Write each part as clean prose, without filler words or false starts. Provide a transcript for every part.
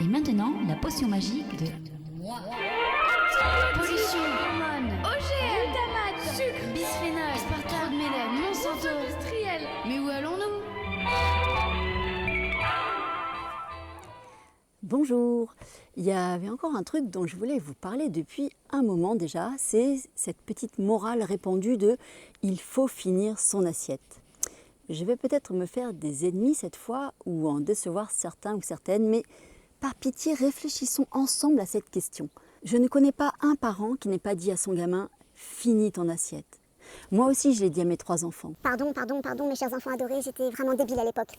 Et maintenant, la potion magique de... Pollution, hormones, OGM, glutamate, sucre, bisphénol, aspartame, mélaine, Monsanto, industriel. Mais où allons-nous? Bonjour, il y avait encore un truc dont je voulais vous parler depuis un moment déjà, c'est cette petite morale répandue de « il faut finir son assiette ». Je vais peut-être me faire des ennemis cette fois ou en décevoir certains ou certaines, mais par pitié, réfléchissons ensemble à cette question. Je ne connais pas un parent qui n'ait pas dit à son gamin « finis ton assiette ». Moi aussi, je l'ai dit à mes 3 enfants. Pardon, mes chers enfants adorés, j'étais vraiment débile à l'époque.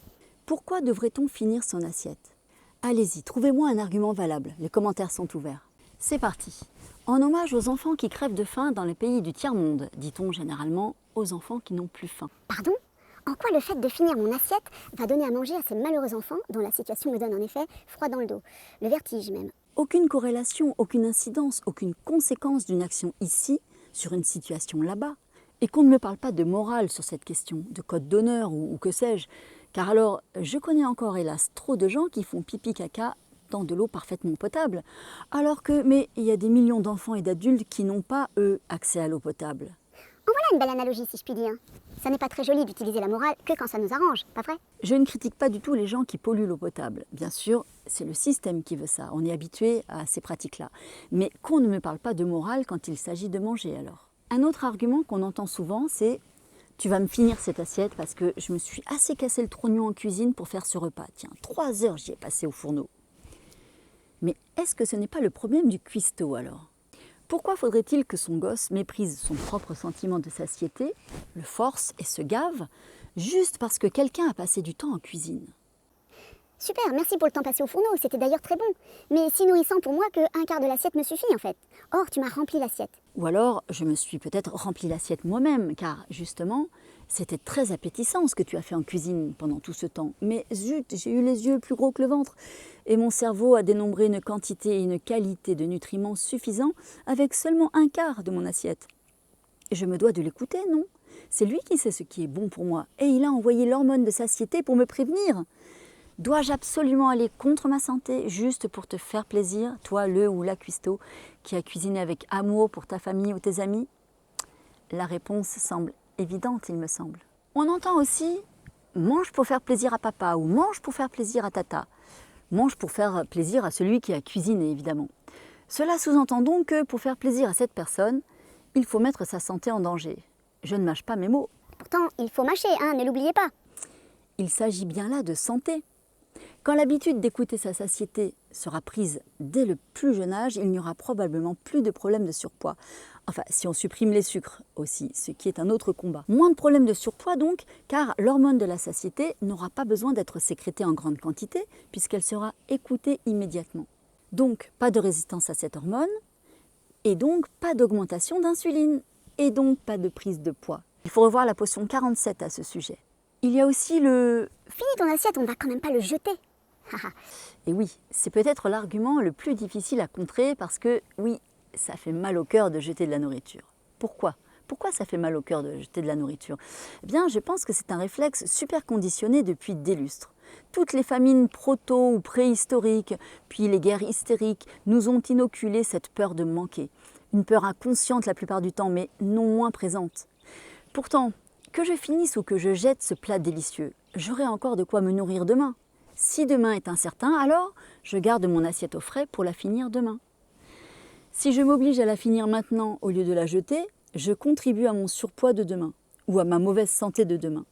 Pourquoi devrait-on finir son assiette ? Allez-y, trouvez-moi un argument valable. Les commentaires sont ouverts. C'est parti. En hommage aux enfants qui crèvent de faim dans les pays du tiers-monde, dit-on généralement aux enfants qui n'ont plus faim. Pardon ? En quoi le fait de finir mon assiette va donner à manger à ces malheureux enfants dont la situation me donne en effet froid dans le dos, le vertige même. Aucune corrélation, aucune incidence, aucune conséquence d'une action ici sur une situation là-bas. Et qu'on ne me parle pas de morale sur cette question, de code d'honneur ou que sais-je. Car alors, je connais encore hélas trop de gens qui font pipi caca dans de l'eau parfaitement potable. Mais il y a des millions d'enfants et d'adultes qui n'ont pas, eux, accès à l'eau potable. En voilà une belle analogie si je puis dire. Ça n'est pas très joli d'utiliser la morale que quand ça nous arrange, pas vrai? Je ne critique pas du tout les gens qui polluent l'eau potable. Bien sûr, c'est le système qui veut ça. On est habitué à ces pratiques-là. Mais qu'on ne me parle pas de morale quand il s'agit de manger alors. Un autre argument qu'on entend souvent, c'est « tu vas me finir cette assiette parce que je me suis assez cassé le trognon en cuisine pour faire ce repas. Tiens, 3 heures j'y ai passé au fourneau. » Mais est-ce que ce n'est pas le problème du cuistot alors ? Pourquoi faudrait-il que son gosse méprise son propre sentiment de satiété, le force et se gave, juste parce que quelqu'un a passé du temps en cuisine ? Super, merci pour le temps passé au fourneau, c'était d'ailleurs très bon. Mais si nourrissant pour moi qu'un quart de l'assiette me suffit en fait. Or, tu m'as rempli l'assiette. Ou alors, je me suis peut-être rempli l'assiette moi-même, car justement, c'était très appétissant ce que tu as fait en cuisine pendant tout ce temps. Mais zut, j'ai eu les yeux plus gros que le ventre, et mon cerveau a dénombré une quantité et une qualité de nutriments suffisants avec seulement un quart de mon assiette. Et je me dois de l'écouter, non ? C'est lui qui sait ce qui est bon pour moi, et il a envoyé l'hormone de satiété pour me prévenir. Dois-je absolument aller contre ma santé juste pour te faire plaisir, toi le ou la cuistot qui a cuisiné avec amour pour ta famille ou tes amis ? La réponse semble évidente, il me semble. On entend aussi « mange pour faire plaisir à papa » ou « mange pour faire plaisir à tata ». Mange pour faire plaisir à celui qui a cuisiné, évidemment. Cela sous-entend donc que pour faire plaisir à cette personne, il faut mettre sa santé en danger. Je ne mâche pas mes mots. Pourtant, il faut mâcher, hein, ne l'oubliez pas. Il s'agit bien là de santé. Quand l'habitude d'écouter sa satiété sera prise dès le plus jeune âge, il n'y aura probablement plus de problèmes de surpoids. Enfin, si on supprime les sucres aussi, ce qui est un autre combat. Moins de problèmes de surpoids donc, car l'hormone de la satiété n'aura pas besoin d'être sécrétée en grande quantité, puisqu'elle sera écoutée immédiatement. Donc, pas de résistance à cette hormone, et donc pas d'augmentation d'insuline, et donc pas de prise de poids. Il faut revoir la potion 47 à ce sujet. Il y a aussi le « finis ton assiette, on ne va quand même pas le jeter ». Et oui, c'est peut-être l'argument le plus difficile à contrer parce que, oui, ça fait mal au cœur de jeter de la nourriture. Pourquoi ? Pourquoi ça fait mal au cœur de jeter de la nourriture ? Eh bien, je pense que c'est un réflexe super conditionné depuis des lustres. Toutes les famines proto- ou préhistoriques, puis les guerres hystériques, nous ont inoculé cette peur de manquer. Une peur inconsciente la plupart du temps, mais non moins présente. Pourtant, que je finisse ou que je jette ce plat délicieux, j'aurai encore de quoi me nourrir demain. Si demain est incertain, alors je garde mon assiette au frais pour la finir demain. Si je m'oblige à la finir maintenant au lieu de la jeter, je contribue à mon surpoids de demain ou à ma mauvaise santé de demain.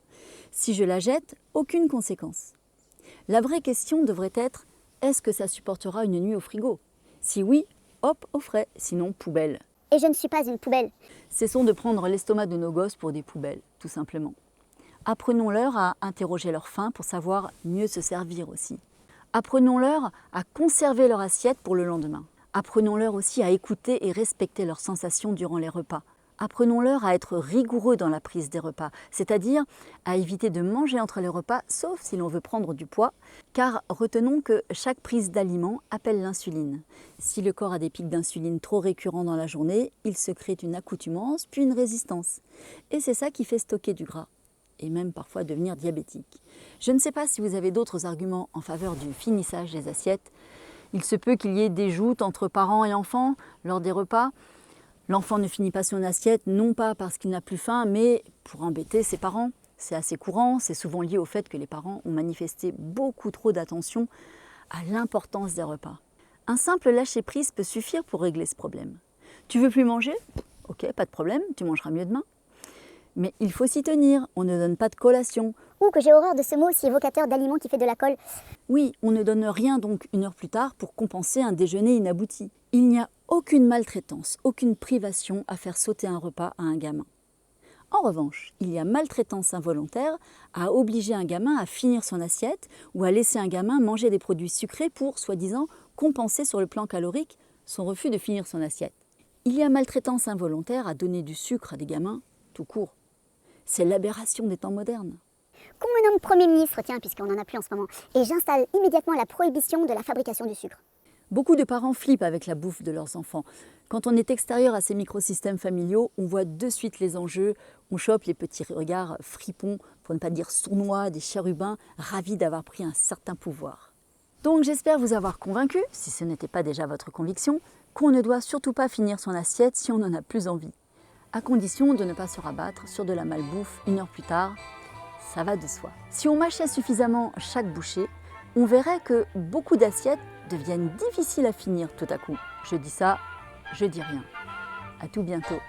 Si je la jette, aucune conséquence. La vraie question devrait être, est-ce que ça supportera une nuit au frigo ? Si oui, hop, au frais, sinon poubelle. Et je ne suis pas une poubelle. Cessons de prendre l'estomac de nos gosses pour des poubelles, tout simplement. Apprenons-leur à interroger leur faim pour savoir mieux se servir aussi. Apprenons-leur à conserver leur assiette pour le lendemain. Apprenons-leur aussi à écouter et respecter leurs sensations durant les repas. Apprenons-leur à être rigoureux dans la prise des repas, c'est-à-dire à éviter de manger entre les repas, sauf si l'on veut prendre du poids, car retenons que chaque prise d'aliment appelle l'insuline. Si le corps a des pics d'insuline trop récurrents dans la journée, il se crée une accoutumance, puis une résistance. Et c'est ça qui fait stocker du gras, et même parfois devenir diabétique. Je ne sais pas si vous avez d'autres arguments en faveur du finissage des assiettes. Il se peut qu'il y ait des joutes entre parents et enfants lors des repas. L'enfant ne finit pas son assiette, non pas parce qu'il n'a plus faim, mais pour embêter ses parents. C'est assez courant, c'est souvent lié au fait que les parents ont manifesté beaucoup trop d'attention à l'importance des repas. Un simple lâcher-prise peut suffire pour régler ce problème. Tu veux plus manger? Ok, pas de problème, tu mangeras mieux demain. Mais il faut s'y tenir, on ne donne pas de collation. Ou que j'ai horreur de ce mot si évocateur d'aliments qui fait de la colle. Oui, on ne donne rien donc 1 heure plus tard pour compenser un déjeuner inabouti. Il n'y a aucune maltraitance, aucune privation à faire sauter un repas à un gamin. En revanche, il y a maltraitance involontaire à obliger un gamin à finir son assiette ou à laisser un gamin manger des produits sucrés pour, soi-disant, compenser sur le plan calorique son refus de finir son assiette. Il y a maltraitance involontaire à donner du sucre à des gamins tout court. C'est l'aberration des temps modernes. Qu'on me nomme Premier ministre, tiens, puisqu'on n'en a plus en ce moment, et j'installe immédiatement la prohibition de la fabrication du sucre. Beaucoup de parents flippent avec la bouffe de leurs enfants. Quand on est extérieur à ces microsystèmes familiaux, on voit de suite les enjeux, on chope les petits regards fripons, pour ne pas dire sournois, des chérubins, ravis d'avoir pris un certain pouvoir. Donc j'espère vous avoir convaincu, si ce n'était pas déjà votre conviction, qu'on ne doit surtout pas finir son assiette si on n'en a plus envie, à condition de ne pas se rabattre sur de la malbouffe 1 heure plus tard. Ça va de soi. Si on mâchait suffisamment chaque bouchée, on verrait que beaucoup d'assiettes deviennent difficiles à finir tout à coup. Je dis ça, je dis rien. À tout bientôt.